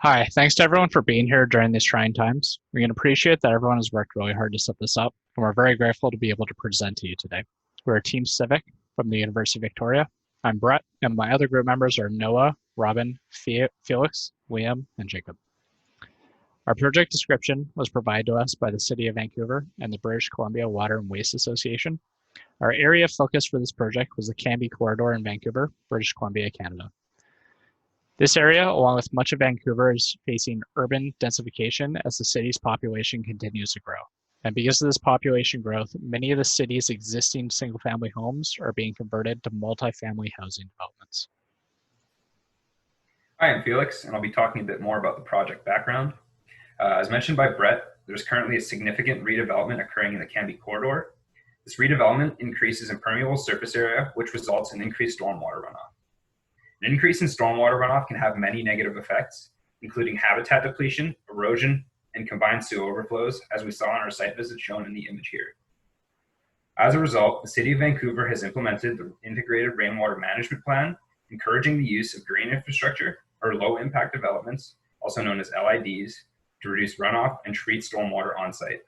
Hi, thanks to everyone for being here during these trying times. We can appreciate that everyone has worked really hard to set this up, and we're very grateful to be able to present to you today. We're Team Civic from the University of Victoria. I'm Brett, and my other group members are Noah, Robin, Felix, Liam, and Jacob. Our project description was provided to us by the City of Vancouver and the British Columbia Water and Waste Association. Our area of focus for this project was the Cambie Corridor in Vancouver, British Columbia, Canada. This area, along with much of Vancouver, is facing urban densification as the city's population continues to grow. And because of this population growth, many of the city's existing single-family homes are being converted to multi-family housing developments. Hi, I'm Felix, and I'll be talking a bit more about the project background. As mentioned by Brett, there's currently a significant redevelopment occurring in the Cambie Corridor. This redevelopment increases impermeable surface area, which results in increased stormwater runoff. An increase in stormwater runoff can have many negative effects, including habitat depletion, erosion, and combined sewer overflows, as we saw on our site visit shown in the image here. As a result, the City of Vancouver has implemented the Integrated Rainwater Management Plan, encouraging the use of green infrastructure, or low-impact developments, also known as LIDs, to reduce runoff and treat stormwater on-site.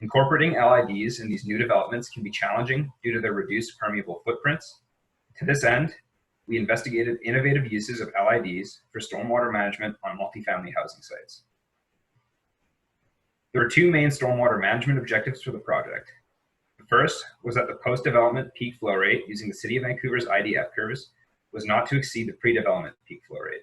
Incorporating LIDs in these new developments can be challenging due to their reduced permeable footprints. To this end, we investigated innovative uses of LIDs for stormwater management on multifamily housing sites. There were two main stormwater management objectives for the project. The first was that the post-development peak flow rate using the City of Vancouver's IDF curves was not to exceed the pre-development peak flow rate.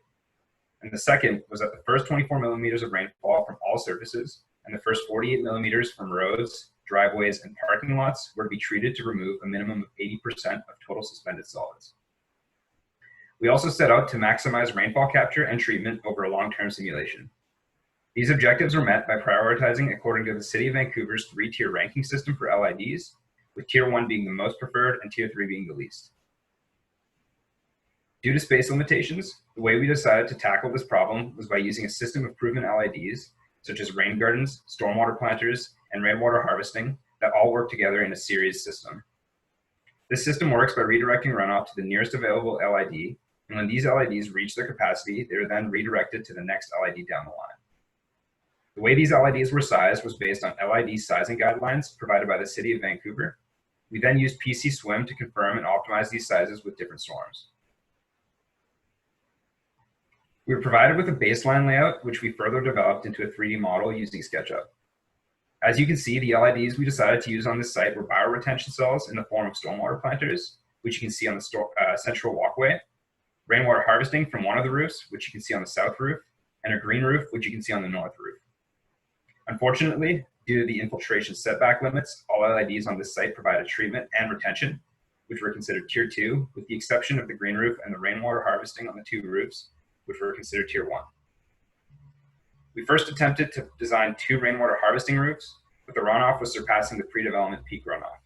And the second was that the first 24 millimeters of rainfall from all surfaces and the first 48 millimeters from roads, driveways, and parking lots were to be treated to remove a minimum of 80% of total suspended solids. We also set out to maximize rainfall capture and treatment over a long-term simulation. These objectives were met by prioritizing according to the City of Vancouver's 3-tier ranking system for LIDs, with Tier 1 being the most preferred and Tier 3 being the least. Due to space limitations, the way we decided to tackle this problem was by using a system of proven LIDs, such as rain gardens, stormwater planters, and rainwater harvesting that all work together in a series system. This system works by redirecting runoff to the nearest available LID, and when these LIDs reach their capacity, they are then redirected to the next LID down the line. The way these LIDs were sized was based on LID sizing guidelines provided by the City of Vancouver. We then used PC Swim to confirm and optimize these sizes with different storms. We were provided with a baseline layout, which we further developed into a 3D model using SketchUp. As you can see, the LIDs we decided to use on this site were bioretention cells in the form of stormwater planters, which you can see on the central walkway, rainwater harvesting from one of the roofs, which you can see on the south roof, and a green roof, which you can see on the north roof. Unfortunately, due to the infiltration setback limits, all LIDs on this site provided treatment and retention, which were considered Tier 2, with the exception of the green roof and the rainwater harvesting on the two roofs, which were considered Tier 1. We first attempted to design 2 rainwater harvesting roofs, but the runoff was surpassing the pre-development peak runoff.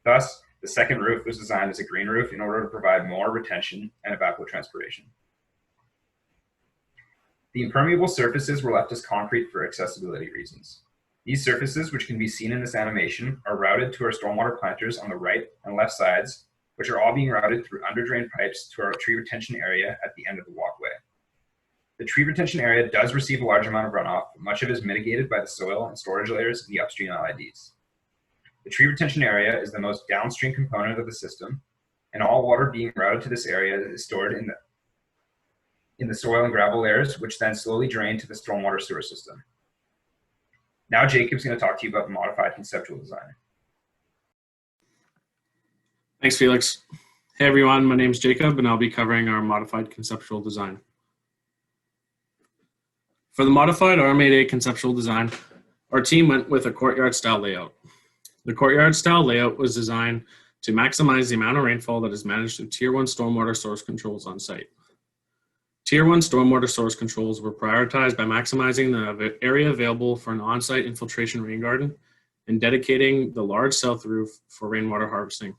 Thus, the second roof was designed as a green roof in order to provide more retention and evapotranspiration. The impermeable surfaces were left as concrete for accessibility reasons. These surfaces, which can be seen in this animation, are routed to our stormwater planters on the right and left sides, which are all being routed through under-drain pipes to our tree retention area at the end of the walkway. The tree retention area does receive a large amount of runoff, but much of it is mitigated by the soil and storage layers in the upstream LIDs. The tree retention area is the most downstream component of the system, and all water being routed to this area is stored in the soil and gravel layers, which then slowly drain to the stormwater sewer system. Now Jacob's going to talk to you about the modified conceptual design. Thanks, Felix. Hey everyone, my name is Jacob, and I'll be covering our modified conceptual design. For the modified RM8A conceptual design, our team went with a courtyard style layout. The courtyard style layout was designed to maximize the amount of rainfall that is managed through Tier 1 stormwater source controls on site. Tier 1 stormwater source controls were prioritized by maximizing the area available for an on-site infiltration rain garden and dedicating the large south roof for rainwater harvesting.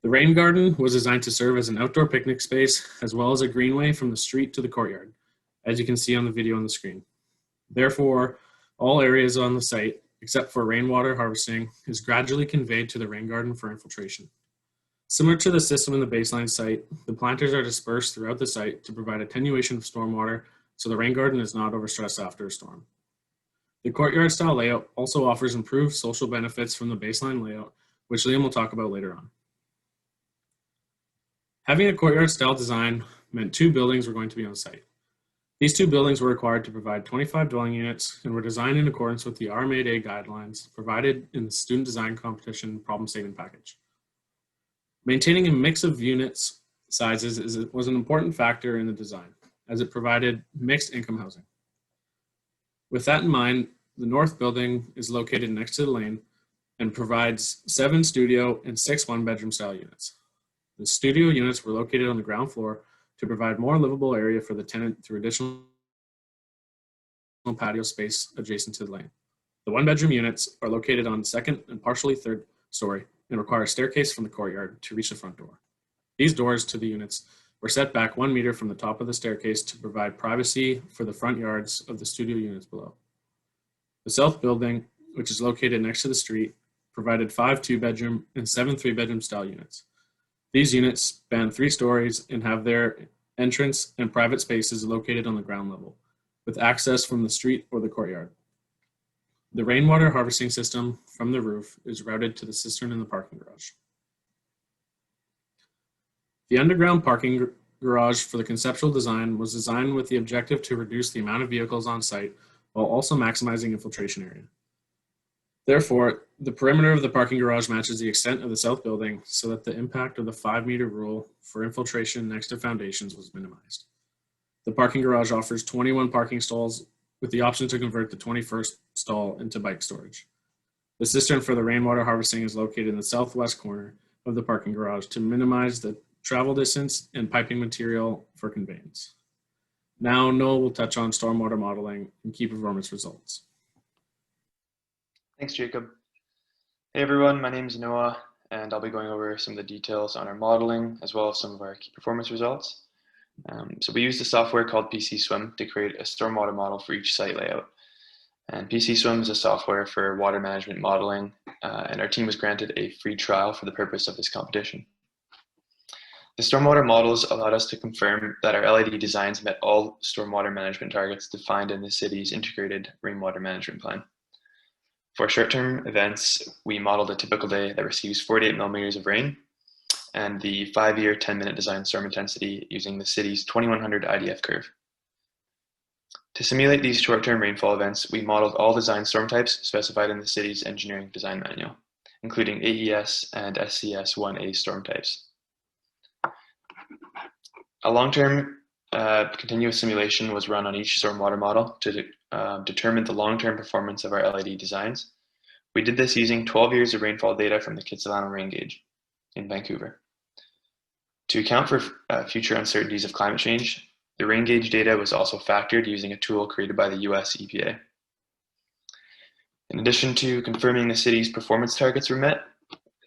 The rain garden was designed to serve as an outdoor picnic space as well as a greenway from the street to the courtyard, as you can see on the video on the screen. Therefore, all areas on the site, except for rainwater harvesting, is gradually conveyed to the rain garden for infiltration. Similar to the system in the baseline site, the planters are dispersed throughout the site to provide attenuation of stormwater so the rain garden is not overstressed after a storm. The courtyard style layout also offers improved social benefits from the baseline layout, which Liam will talk about later on. Having a courtyard style design meant 2 buildings were going to be on site. These 2 buildings were required to provide 25 dwelling units and were designed in accordance with the RMADA guidelines provided in the Student Design Competition problem statement package. Maintaining a mix of units sizes was an important factor in the design, as it provided mixed income housing. With that in mind, the north building is located next to the lane and provides 7 studio and 6 one-bedroom style units. The studio units were located on the ground floor to provide more livable area for the tenant through additional patio space adjacent to the lane. The one-bedroom units are located on the second and partially third story and require a staircase from the courtyard to reach the front door. These doors to the units were set back 1 meter from the top of the staircase to provide privacy for the front yards of the studio units below. The south building, which is located next to the street, provided 5 2-bedroom and 7 3-bedroom style units. These units span 3 stories and have their entrance and private spaces located on the ground level, with access from the street or the courtyard. The rainwater harvesting system from the roof is routed to the cistern in the parking garage. The underground parking garage for the conceptual design was designed with the objective to reduce the amount of vehicles on site while also maximizing infiltration area. Therefore, the perimeter of the parking garage matches the extent of the south building so that the impact of the 5-meter rule for infiltration next to foundations was minimized. The parking garage offers 21 parking stalls with the option to convert the 21st stall into bike storage. The cistern for the rainwater harvesting is located in the southwest corner of the parking garage to minimize the travel distance and piping material for conveyance. Now, Noah will touch on stormwater modeling and key performance results. Thanks, Jacob. Hey everyone, my name is Noah, and I'll be going over some of the details on our modeling as well as some of our key performance results. So we used a software called PC Swim to create a stormwater model for each site layout. And PC Swim is a software for water management modeling, and our team was granted a free trial for the purpose of this competition. The stormwater models allowed us to confirm that our LID designs met all stormwater management targets defined in the city's integrated rainwater management plan. For short-term events, we modeled a typical day that receives 48 millimeters of rain and the 5-year, 10-minute design storm intensity using the city's 2100 IDF curve. To simulate these short-term rainfall events, we modeled all design storm types specified in the city's engineering design manual, including AES and SCS 1A storm types. A long-term continuous simulation was run on each stormwater model to determine the long-term performance of our LID designs. We did this using 12 years of rainfall data from the Kitsilano rain gauge in Vancouver. To account for future uncertainties of climate change, the rain gauge data was also factored using a tool created by the US EPA. In addition to confirming the city's performance targets were met,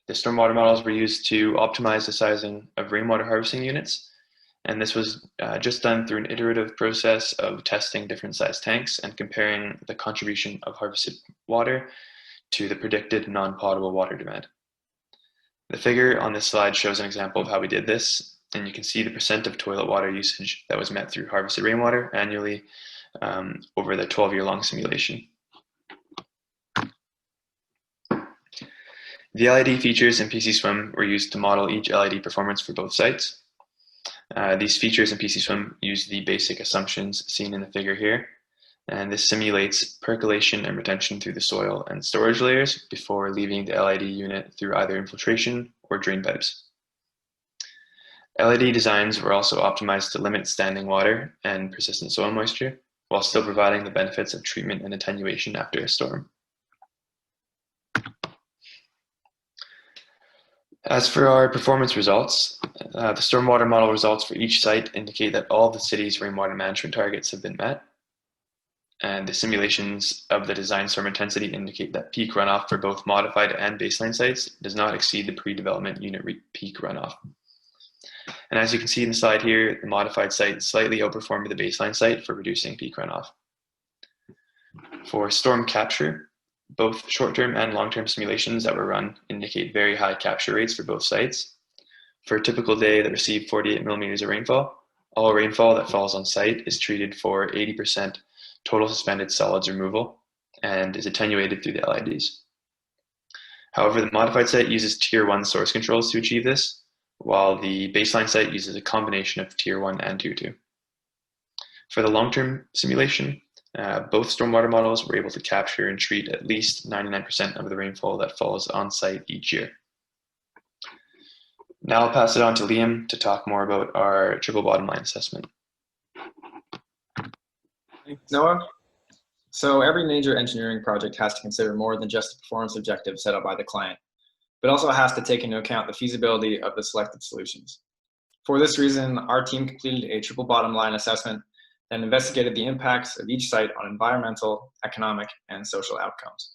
the stormwater models were used to optimize the sizing of rainwater harvesting units, and this was just done through an iterative process of testing different size tanks and comparing the contribution of harvested water to the predicted non-potable water demand. The figure on this slide shows an example of how we did this, and you can see the percent of toilet water usage that was met through harvested rainwater annually over the 12-year-long simulation. The LID features in PC Swim were used to model each LID performance for both sites. These features in PC Swim use the basic assumptions seen in the figure here, and this simulates percolation and retention through the soil and storage layers before leaving the LID unit through either infiltration or drain pipes. LID designs were also optimized to limit standing water and persistent soil moisture, while still providing the benefits of treatment and attenuation after a storm. As for our performance results, the stormwater model results for each site indicate that all the city's rainwater management targets have been met. And the simulations of the design storm intensity indicate that peak runoff for both modified and baseline sites does not exceed the pre-development unit peak runoff. And as you can see in the slide here, the modified site slightly outperformed the baseline site for reducing peak runoff. For storm capture, both short-term and long-term simulations that were run indicate very high capture rates for both sites. For a typical day that received 48 millimeters of rainfall, all rainfall that falls on site is treated for 80% total suspended solids removal and is attenuated through the LIDs. However, the modified site uses Tier 1 source controls to achieve this, while the baseline site uses a combination of Tier 1 and Tier 2. For the long-term simulation, both stormwater models were able to capture and treat at least 99% of the rainfall that falls on site each year. Now I'll pass it on to Liam to talk more about our triple bottom line assessment. Thanks, Noah. So every major engineering project has to consider more than just the performance objective set up by the client, but also has to take into account the feasibility of the selected solutions. For this reason, our team completed a triple bottom line assessment and investigated the impacts of each site on environmental, economic, and social outcomes.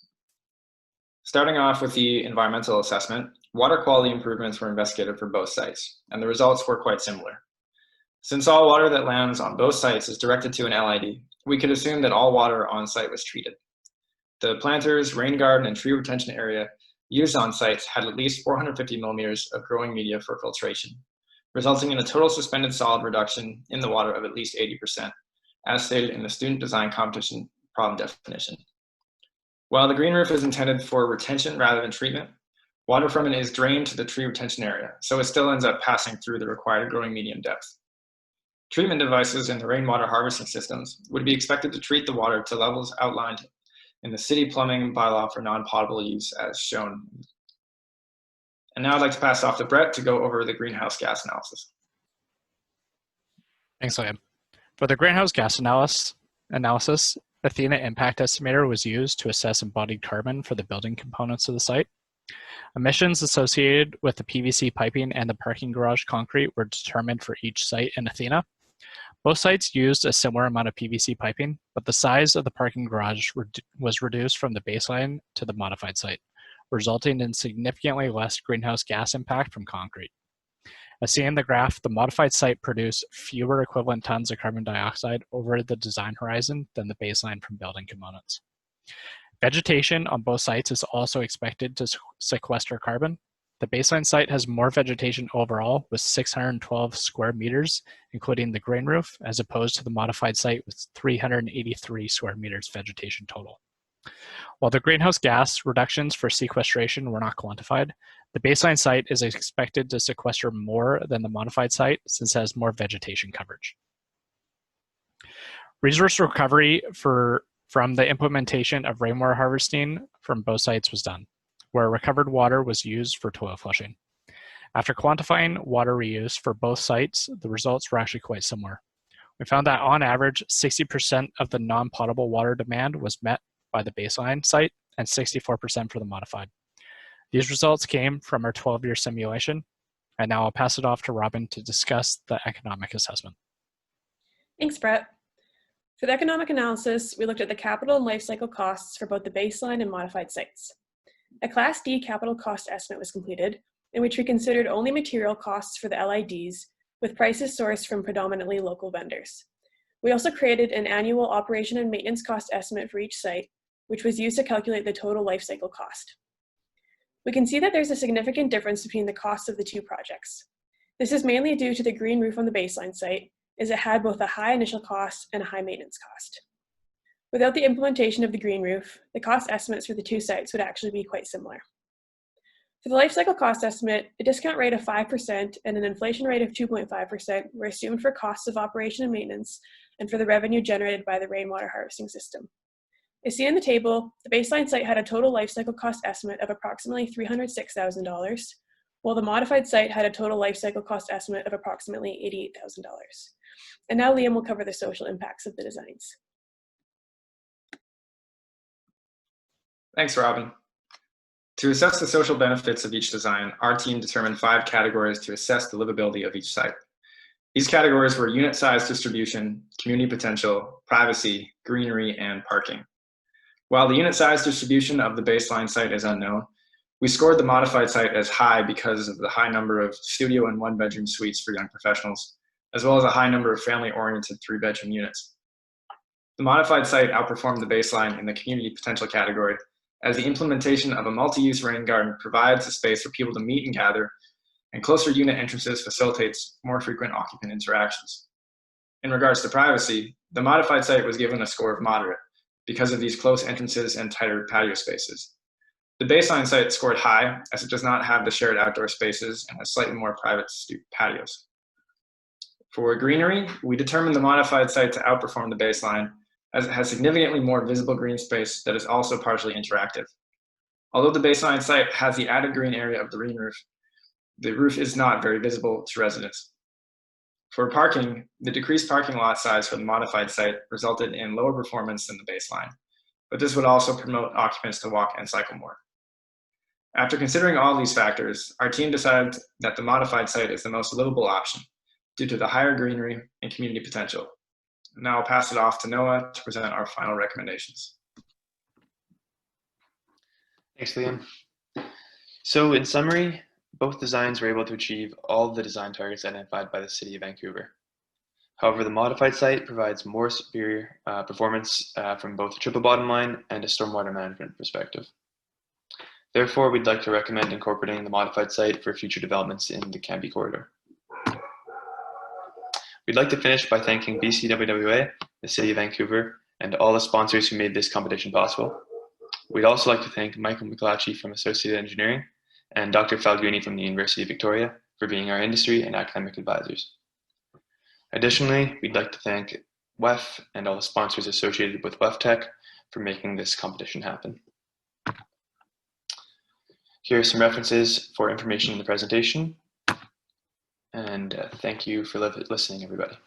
Starting off with the environmental assessment, water quality improvements were investigated for both sites, and the results were quite similar. Since all water that lands on both sites is directed to an LID, we could assume that all water on site was treated. The planters, rain garden, and tree retention area used on sites had at least 450 millimeters of growing media for filtration, resulting in a total suspended solid reduction in the water of at least 80%, as stated in the Student Design Competition problem definition. While the green roof is intended for retention rather than treatment, water from it is drained to the tree retention area, so it still ends up passing through the required growing medium depth. Treatment devices in the rainwater harvesting systems would be expected to treat the water to levels outlined in the city plumbing bylaw for non-potable use as shown. And now I'd like to pass off to Brett to go over the greenhouse gas analysis. Thanks, Liam. For the greenhouse gas analysis, Athena Impact Estimator was used to assess embodied carbon for the building components of the site. Emissions associated with the PVC piping and the parking garage concrete were determined for each site in Athena. Both sites used a similar amount of PVC piping, but the size of the parking garage was reduced from the baseline to the modified site, resulting in significantly less greenhouse gas impact from concrete. As seen in the graph, the modified site produced fewer equivalent tons of carbon dioxide over the design horizon than the baseline from building components. Vegetation on both sites is also expected to sequester carbon. The baseline site has more vegetation overall with 612 square meters, including the green roof, as opposed to the modified site with 383 square meters vegetation total. While the greenhouse gas reductions for sequestration were not quantified, the baseline site is expected to sequester more than the modified site since it has more vegetation coverage. Resource recovery from the implementation of rainwater harvesting from both sites was done, where recovered water was used for toilet flushing. After quantifying water reuse for both sites, the results were actually quite similar. We found that on average, 60% of the non-potable water demand was met by the baseline site and 64% for the modified. These results came from our 12-year simulation, and now I'll pass it off to Robin to discuss the economic assessment. Thanks, Brett. For the economic analysis, we looked at the capital and life cycle costs for both the baseline and modified sites. A Class D capital cost estimate was completed, in which we considered only material costs for the LIDs, with prices sourced from predominantly local vendors. We also created an annual operation and maintenance cost estimate for each site, which was used to calculate the total life cycle cost. We can see that there's a significant difference between the costs of the two projects. This is mainly due to the green roof on the baseline site, as it had both a high initial cost and a high maintenance cost. Without the implementation of the green roof, the cost estimates for the two sites would actually be quite similar. For the life cycle cost estimate, a discount rate of 5% and an inflation rate of 2.5% were assumed for costs of operation and maintenance and for the revenue generated by the rainwater harvesting system. As seen in the table, the baseline site had a total life cycle cost estimate of approximately $306,000, while the modified site had a total life cycle cost estimate of approximately $88,000. And now Liam will cover the social impacts of the designs. Thanks, Robin. To assess the social benefits of each design, our team determined 5 categories to assess the livability of each site. These categories were unit size distribution, community potential, privacy, greenery, and parking. While the unit size distribution of the baseline site is unknown, we scored the modified site as high because of the high number of studio and 1-bedroom suites for young professionals, as well as a high number of family-oriented 3-bedroom units. The modified site outperformed the baseline in the community potential category, as the implementation of a multi-use rain garden provides a space for people to meet and gather, and closer unit entrances facilitates more frequent occupant interactions. In regards to privacy, the modified site was given a score of moderate because of these close entrances and tighter patio spaces. The baseline site scored high as it does not have the shared outdoor spaces and has slightly more private patios. For greenery, we determined the modified site to outperform the baseline as it has significantly more visible green space that is also partially interactive. Although the baseline site has the added green area of the green roof, the roof is not very visible to residents. For parking, the decreased parking lot size for the modified site resulted in lower performance than the baseline, but this would also promote occupants to walk and cycle more. After considering all these factors, our team decided that the modified site is the most livable option due to the higher greenery and community potential. Now I'll pass it off to Noah to present our final recommendations. Thanks, Liam. So in summary, both designs were able to achieve all of the design targets identified by the City of Vancouver. However, the modified site provides more superior performance from both a triple bottom line and a stormwater management perspective. Therefore, we'd like to recommend incorporating the modified site for future developments in the Canby corridor. We'd like to finish by thanking BCWWA, the City of Vancouver, and all the sponsors who made this competition possible. We'd also like to thank Michael McClatchy from Associated Engineering and Dr. Falguni from the University of Victoria for being our industry and academic advisors. Additionally, we'd like to thank WEF and all the sponsors associated with WEF Tech for making this competition happen. Here are some references for information in the presentation, and thank you for listening, everybody.